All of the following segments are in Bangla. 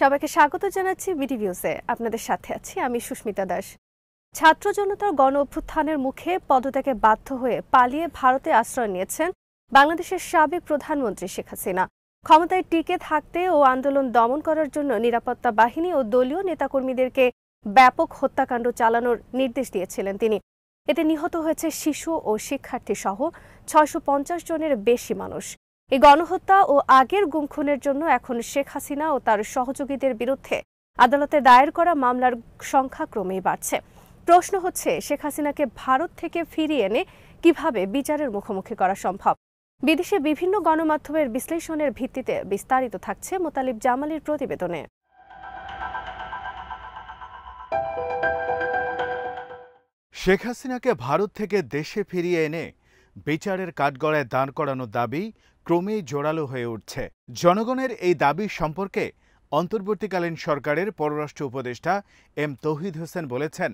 সবাইকে স্বাগত জানাচ্ছি বিডি নিউজে। আপনাদের সাথে আছি আমি সুস্মিতা দাস। ছাত্র জনতার গণ অভ্যুত্থানের মুখে পদত্যাগে বাধ্য হয়ে পালিয়ে ভারতে আশ্রয় নিয়েছেন বাংলাদেশের সাবেক প্রধানমন্ত্রী শেখ হাসিনা। ক্ষমতায় টিকে থাকতে ও আন্দোলন দমন করার জন্য নিরাপত্তা বাহিনী ও দলীয় নেতাকর্মীদেরকে ব্যাপক হত্যাকাণ্ড চালানোর নির্দেশ দিয়েছিলেন তিনি। এতে নিহত হয়েছে শিশু ও শিক্ষার্থী সহ ৬৫০ জনের বেশি মানুষ। এই গণহত্যা ও আগের গুম-খুনের জন্য এখন শেখ হাসিনা ও তার সহযোগীদের বিরুদ্ধে আদালতে দায়ের করা মামলার সংখ্যা ক্রমেই বাড়ছে। প্রশ্ন হচ্ছে, শেখ হাসিনাকে ভারত থেকে ফিরিয়ে এনে কিভাবে বিচারের মুখোমুখি করা সম্ভব? বিদেশে বিভিন্ন গণমাধ্যমের বিশ্লেষণের ভিত্তিতে বিস্তারিত থাকছে মোতালিব জামালির প্রতিবেদনে। শেখ হাসিনাকে ভারত থেকে দেশে ফিরিয়ে এনে বিচারের কাঠগড়ায় দাঁড় করানোর দাবি ক্রমেই জোরালো হয়ে উঠছে। জনগণের এই দাবি সম্পর্কে অন্তর্বর্তীকালীন সরকারের পররাষ্ট্র উপদেষ্টা এম তৌহিদ হোসেন বলেছেন,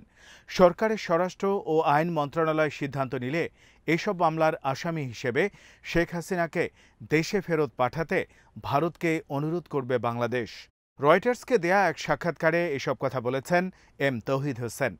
সরকারের স্বরাষ্ট্র ও আইন মন্ত্রণালয় সিদ্ধান্ত নিলে এসব মামলার আসামি হিসেবে শেখ হাসিনাকে দেশে ফেরত পাঠাতে ভারতকে অনুরোধ করবে বাংলাদেশ। রয়টার্সকে দেয়া এক সাক্ষাৎকারে এসব কথা বলেছেন এম তৌহিদ হোসেন।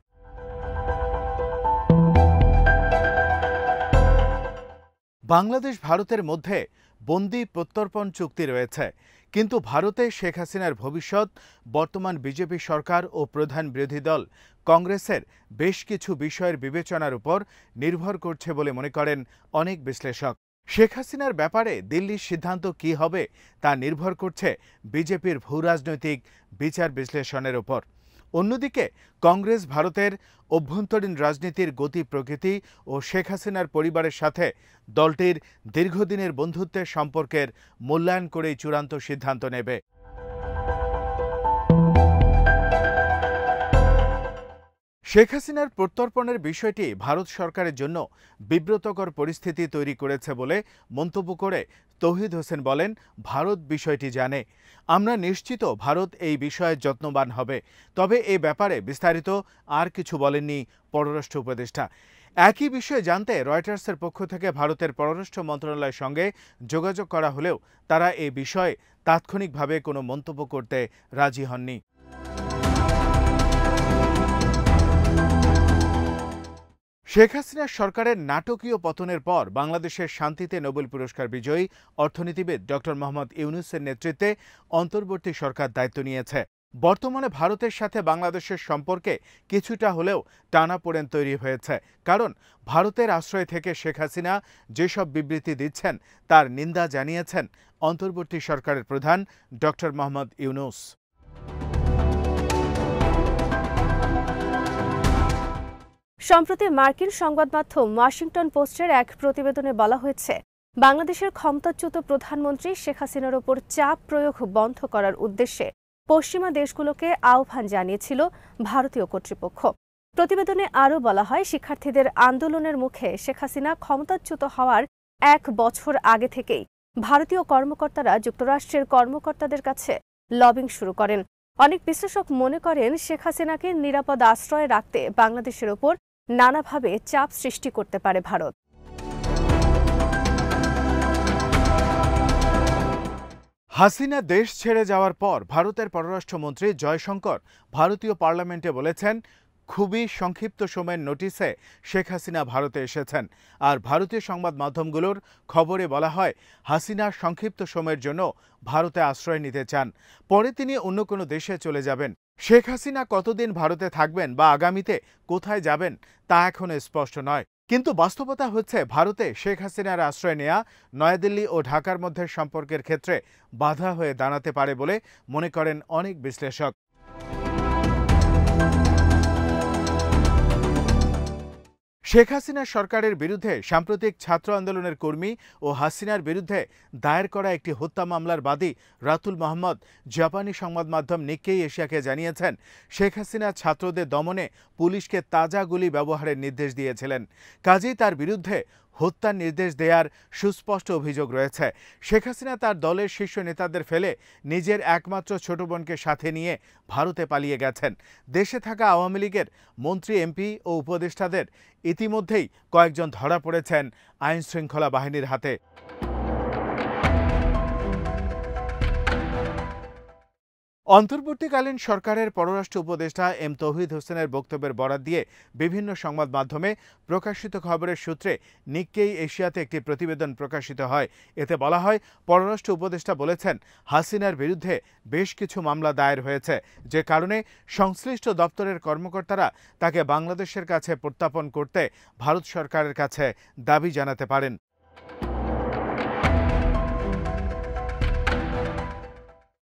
বাংলাদেশ ভারতের মধ্যে বন্দি প্রত্যর্পণ চুক্তি রয়েছে, কিন্তু ভারতে শেখ হাসিনার ভবিষ্যৎ বর্তমান বিজেপি সরকার ও প্রধান বিরোধী দল কংগ্রেসের বেশ কিছু বিষয়ের বিবেচনার উপর নির্ভর করছে বলে মনে করেন অনেক বিশ্লেষক। শেখ হাসিনার ব্যাপারে দিল্লির সিদ্ধান্ত কী হবে তা নির্ভর করছে বিজেপির ভূরাজনৈতিক বিচার বিশ্লেষণের উপর। অন্যদিকে কংগ্রেস ভারতের অভ্যন্তরীণ রাজনীতির গতি প্রকৃতি ও শেখ হাসিনার পরিবারের সাথে দলটির দীর্ঘদিনের বন্ধুত্বের সম্পর্কের মূল্যায়ন করেই চূড়ান্ত সিদ্ধান্ত নেবে। শেখ হাসিনার প্রত্যর্পণের বিষয়টি ভারত সরকারের জন্য বিব্রতকর পরিস্থিতি তৈরি করেছে বলে মন্তব্য করে তৌহিদ হোসেন বলেন, ভারত বিষয়টি জানে। আমরা নিশ্চিত ভারত এই বিষয়ে যত্নবান হবে। তবে এ ব্যাপারে বিস্তারিত আর কিছু বলেননি পররাষ্ট্র উপদেষ্টা। একই বিষয়ে জানতে রয়টার্সের পক্ষ থেকে ভারতের পররাষ্ট্র মন্ত্রণালয়ের সঙ্গে যোগাযোগ করা হলেও তারা এ বিষয়ে তাৎক্ষণিকভাবে কোনো মন্তব্য করতে রাজি হননি। শেখ হাসিনা সরকারের নাটকীয় পতনের পর বাংলাদেশের শান্তিতে নোবেল পুরস্কার বিজয়ী অর্থনীতিবিদ ড. মোহাম্মদ ইউনূসের নেতৃত্বে অন্তর্বর্তী সরকার দায়িত্ব নিয়েছে। বর্তমানে ভারতের সাথে বাংলাদেশের সম্পর্কে কিছুটা হলেও টানাপোড়েন তৈরি হয়েছে, কারণ ভারতের আশ্রয় থেকে শেখ হাসিনা যেসব বিবৃতি দিচ্ছেন তার নিন্দা জানিয়েছেন অন্তর্বর্তী সরকারের প্রধান ড. মোহাম্মদ ইউনূস। সম্প্রতি মার্কিন সংবাদ মাধ্যম ওয়াশিংটন পোস্টের এক প্রতিবেদনে বলা হয়েছে, বাংলাদেশের ক্ষমতাচ্যুত প্রধানমন্ত্রী শেখ হাসিনার ওপর চাপ প্রয়োগ বন্ধ করার উদ্দেশ্যে পশ্চিমা দেশগুলোকে আহ্বান জানিয়েছিল ভারতীয় কর্তৃপক্ষ। প্রতিবেদনে আরও বলা হয়, শিক্ষার্থীদের আন্দোলনের মুখে শেখ হাসিনা ক্ষমতাচ্যুত হওয়ার 1 বছর আগে থেকেই ভারতীয় কর্মকর্তারা যুক্তরাষ্ট্রের কর্মকর্তাদের কাছে লবিং শুরু করেন। অনেক বিশ্লেষক মনে করেন, শেখ হাসিনাকে নিরাপদ আশ্রয়ে রাখতে বাংলাদেশের ওপর নানাভাবে চাপ সৃষ্টি করতে পারে ভারত। হাসিনা দেশ ছেড়ে যাওয়ার পর ভারতের পররাষ্ট্রমন্ত্রী জয়শঙ্কর ভারতীয় পার্লামেন্টে বলেছেন, খুবই সংক্ষিপ্ত সময়ের নোটিশে শেখ হাসিনা ভারতে এসেছেন। আর ভারতীয় সংবাদ মাধ্যমগুলোর খবরে বলা হয়, হাসিনা সংক্ষিপ্ত সময়ের জন্য ভারতে আশ্রয় নিতে চান, পরে তিনি অন্য কোনো দেশে চলে যাবেন। শেখ হাসিনা কতদিন ভারতে থাকবেন বা আগামীতে কোথায় যাবেন তা এখনো স্পষ্ট নয়। কিন্তু বাস্তবতা হচ্ছে, ভারতে শেখ হাসিনার আশ্রয় নেয়া নয়াদিল্লি ও ঢাকার মধ্যে সম্পর্কের ক্ষেত্রে বাধা হয়ে দাঁড়াতে পারে বলে মনে করেন অনেক বিশ্লেষক। শেখ হাসিনা সরকারের বিরুদ্ধে সাম্প্রতিক ছাত্র আন্দোলনের কর্মী ও হাসিনার বিরুদ্ধে দায়ের করা একটি হত্যা মামলার বাদী রাতুল মোহাম্মদ জাপানি সংবাদ মাধ্যম নিক্কেই এশিয়াকে জানিয়েছেন, শেখ হাসিনা ছাত্রদের দমনে পুলিশকে তাজা গুলি ব্যবহারের নির্দেশ দিয়েছিলেন। কাজেই তার বিরুদ্ধে হত্যার নির্দেশ দেওয়ার সুস্পষ্ট অভিযোগ রয়েছে। শেখ হাসিনা তার দলের শীর্ষ নেতাদের ফেলে নিজের একমাত্র ছোট বোনকে সাথে নিয়ে ভারতে পালিয়ে গেছেন। দেশে থাকা আওয়ামী লীগের মন্ত্রী, এমপি ও উপদেষ্টাদের ইতিমধ্যেই কয়েকজন ধরা পড়েছেন আইন শৃঙ্খলা বাহিনীর হাতে। অন্তর্বর্তীকালীন সরকারের পররাষ্ট্র উপদেষ্টা এম তৌহিদ হোসেনের বক্তব্যের বরাত দিয়ে বিভিন্ন সংবাদ মাধ্যমে প্রকাশিত খবরের সূত্রে নিক্কেই এশিয়াতে একটি প্রতিবেদন প্রকাশিত হয়। এতে বলা হয়, পররাষ্ট্র উপদেষ্টা বলেছেন, হাসিনার বিরুদ্ধে বেশ কিছু মামলা দায়ের হয়েছে, যে কারণে সংশ্লিষ্ট দপ্তরের কর্মকর্তারা তাকে বাংলাদেশের কাছে প্রত্যাপন করতে ভারত সরকারের কাছে দাবি জানাতে পারেন।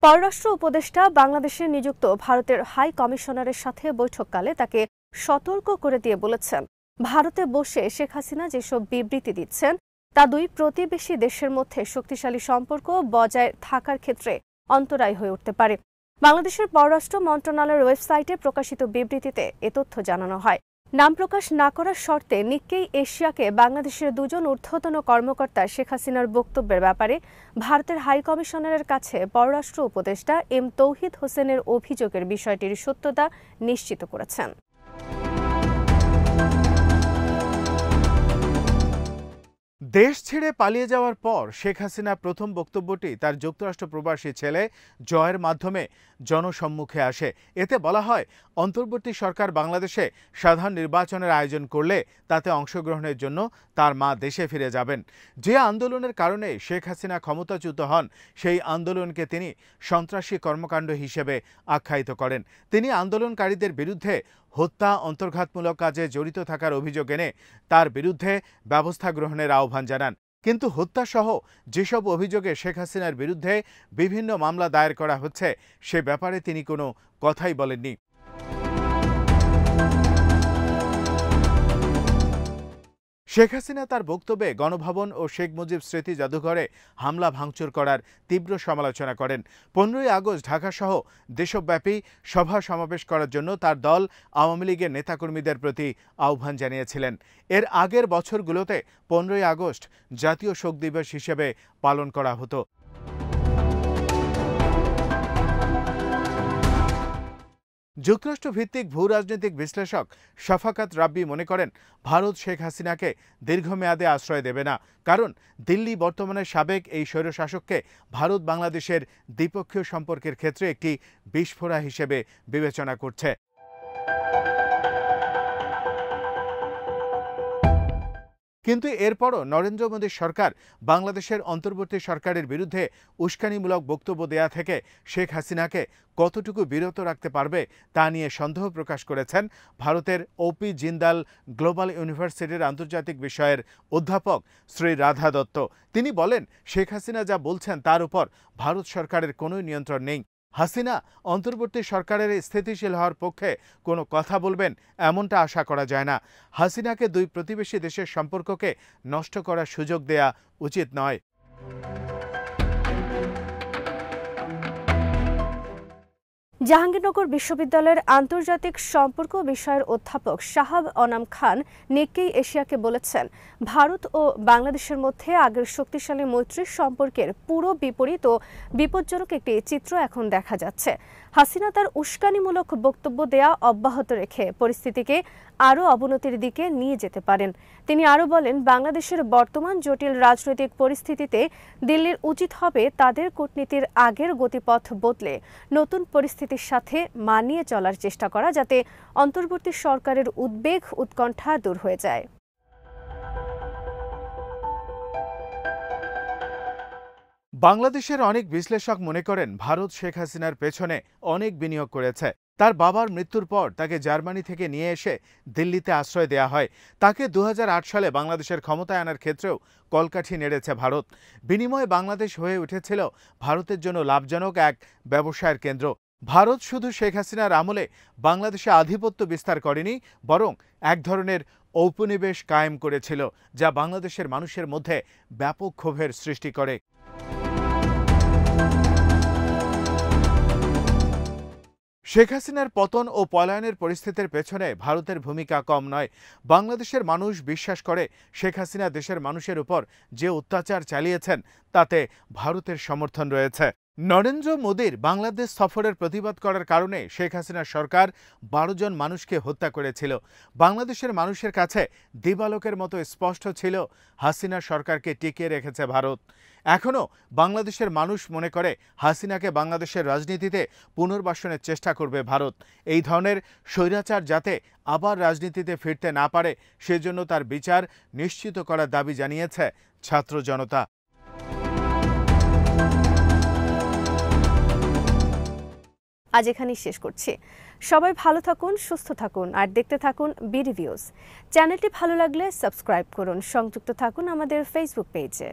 পররাষ্ট্র উপদেষ্টা বাংলাদেশে নিযুক্ত ভারতের হাই কমিশনারের সাথে বৈঠককালে তাকে সতর্ক করে দিয়ে বলেছেন, ভারতে বসে শেখ হাসিনা যেসব বিবৃতি দিচ্ছেন তা দুই প্রতিবেশী দেশের মধ্যে শক্তিশালী সম্পর্ক বজায় থাকার ক্ষেত্রে অন্তরায় হয়ে উঠতে পারে। বাংলাদেশের পররাষ্ট্র মন্ত্রণালয়ের ওয়েবসাইটে প্রকাশিত বিবৃতিতে এ তথ্য জানানো হয়। নাম প্রকাশ না করার শর্তে নিক্কেই এশিয়াকে বাংলাদেশের দুজন ঊর্ধ্বতন কর্মকর্তা শেখ হাসিনার বক্তব্যের ব্যাপারে ভারতের হাই কমিশনারের কাছে পররাষ্ট্র উপদেষ্টা এম তৌহিদ হোসেনের অভিযোগের বিষয়টির সত্যতা নিশ্চিত করেছেন। দেশ ছেড়ে পালিয়ে যাওয়ার পর শেখ হাসিনা প্রথম বক্তব্যটি তার যুক্তরাষ্ট্র প্রবাসী ছেলে জয়ের মাধ্যমে জনসম্মুখে আসে। এতে বলা হয়, অন্তর্বর্তী সরকার বাংলাদেশে সাধারণ নির্বাচনের আয়োজন করলে তাতে অংশগ্রহণের জন্য তার মা দেশে ফিরে যাবেন। যে আন্দোলনের কারণে শেখ হাসিনা ক্ষমতাচ্যুত হন, সেই আন্দোলনকে তিনি সন্ত্রাসী কর্মকাণ্ড হিসেবে আখ্যায়িত করেন। তিনি আন্দোলনকারীদের বিরুদ্ধে হত্যা, অন্তর্ঘাতমূলক কাজে জড়িত থাকার অভিযোগ এনে তার বিরুদ্ধে ব্যবস্থা গ্রহণের আহ্বান জানান। কিন্তু হত্যাসহ যেসব অভিযোগে শেখ হাসিনার বিরুদ্ধে বিভিন্ন মামলা দায়ের করা হচ্ছে, সে ব্যাপারে তিনি কোনো কথাই বলেননি। শেখ হাসিনা তার বক্তব্যে গণভবন ও শেখ মুজিব স্মৃতি জাদুঘরে হামলা ভাঙচুর করার তীব্র সমালোচনা করেন। 15ই আগস্ট ঢাকাসহ দেশব্যাপী সভা সমাবেশ করার জন্য তার দল আওয়ামী লীগের নেতাকর্মীদের প্রতি আহ্বান জানিয়েছিলেন। এর আগের বছরগুলোতে 15ই আগস্ট জাতীয় শোক দিবস হিসেবে পালন করা হতো। যুক্তরাষ্ট্রভিত্তিক ভূরাজনৈতিক বিশ্লেষক শফাকাত রাব্বি মনে করেন, ভারত শেখ হাসিনাকে দীর্ঘমেয়াদে আশ্রয় দেবে না, কারণ দিল্লি বর্তমানে সাবেক এই স্বৈরশাসককে ভারত বাংলাদেশের দ্বিপক্ষীয় সম্পর্কের ক্ষেত্রে একটি বিস্ফোরা হিসেবে বিবেচনা করছে। কিন্তু এরপরও নরেন্দ্র মোদী সরকার বাংলাদেশের অন্তর্বর্তী সরকারের বিরুদ্ধে উস্কানিমূলক বক্তব্য দেয়া থেকে শেখ হাসিনাকে কতটুকু বিরত রাখতে পারবে তা নিয়ে সন্দেহ প্রকাশ করেছেন ভারতের ওপি জিন্দাল গ্লোবাল ইউনিভার্সিটির আন্তর্জাতিক বিষয়ের অধ্যাপক শ্রী রাধা দত্ত। তিনি বলেন, শেখ হাসিনা যা বলছেন তার উপর ভারত সরকারের কোনো নিয়ন্ত্রণ নেই। হাসিনা অন্তর্বর্তী সরকারের স্থিতিশীল হওয়ার পক্ষে কোনো কথা বলবেন এমনটা আশা করা যায় না। হাসিনাকে দুই প্রতিবেশী দেশের সম্পর্ককে নষ্ট করার সুযোগ দেয়া উচিত নয়। জাহাঙ্গীরনগর বিশ্ববিদ্যালয়ের আন্তর্জাতিক সম্পর্ক বিষয়ের অধ্যাপক শাহাব অনাম খান নিক্কেই এশিয়াকে বলেছেন, ভারত ও বাংলাদেশের মধ্যে আগের শক্তিশালী মৈত্রীর সম্পর্কের পুরো বিপরীত ও বিপজ্জনক একটি চিত্র এখন দেখা যাচ্ছে। হাসিনা তার উস্কানিমূলক বক্তব্য দেয়া অব্যাহত রেখে পরিস্থিতিকে আরও অবনতির দিকে নিয়ে যেতে পারেন। তিনি আরও বলেন, বাংলাদেশের বর্তমান জটিল রাজনৈতিক পরিস্থিতিতে দিল্লির উচিত হবে তাদের কূটনীতির আগের গতিপথ বদলে নতুন পরিস্থিতির সাথে মানিয়ে চলার চেষ্টা করা, যাতে অন্তর্বর্তী সরকারের উদ্বেগ উৎকণ্ঠা দূর হয়ে যায়। বাংলাদেশের অনেক বিশ্লেষক মনে করেন, ভারত শেখ হাসিনার পেছনে অনেক বিনিয়োগ করেছে। তার বাবার মৃত্যুর পর তাকে জার্মানি থেকে নিয়ে এসে দিল্লিতে আশ্রয় দেয়া হয়। তাকে 2008 সালে বাংলাদেশের ক্ষমতায় আনার ক্ষেত্রেও কলকাঠি নেড়েছে ভারত। বিনিময়ে বাংলাদেশ হয়ে উঠেছিল ভারতের জন্য লাভজনক এক ব্যবসায়ের কেন্দ্র। ভারত শুধু শেখ হাসিনার আমলে বাংলাদেশে আধিপত্য বিস্তার করেনি, বরং এক ধরনের ঔপনিবেশ কায়েম করেছিল, যা বাংলাদেশের মানুষের মধ্যে ব্যাপক ক্ষোভের সৃষ্টি করে। শেখ হাসিনার পতন ও পলায়নের পরিস্থিতির পেছনে ভারতের ভূমিকা কম নয়। বাংলাদেশের মানুষ বিশ্বাস করে, শেখ হাসিনা দেশের মানুষের উপর যে অত্যাচার চালিয়েছেন তাতে ভারতের সমর্থন রয়েছে। নরেন্দ্র মোদীর বাংলাদেশ সফরের প্রতিবাদ করার কারণে শেখ হাসিনার সরকার ১২ জন মানুষকে হত্যা করেছিল। বাংলাদেশের মানুষের কাছে দিবালোকের মতো স্পষ্ট ছিল হাসিনা সরকারকে টিকিয়ে রেখেছে ভারত। এখনও বাংলাদেশের মানুষ মনে করে হাসিনাকে বাংলাদেশের রাজনীতিতে পুনর্বাসনের চেষ্টা করবে ভারত। এই ধরনের স্বৈরাচার যাতে আবার রাজনীতিতে ফিরতে না পারে সেজন্য তার বিচার নিশ্চিত করার দাবি জানিয়েছে ছাত্র জনতা। আজ এখানেই শেষ করছি। সবাই ভালো থাকুন, সুস্থ থাকুন আর দেখতে থাকুন বিডি ভিউজ। চ্যানেলটি ভালো লাগলে সাবস্ক্রাইব করুন। সংযুক্ত থাকুন আমাদের ফেসবুক পেজে।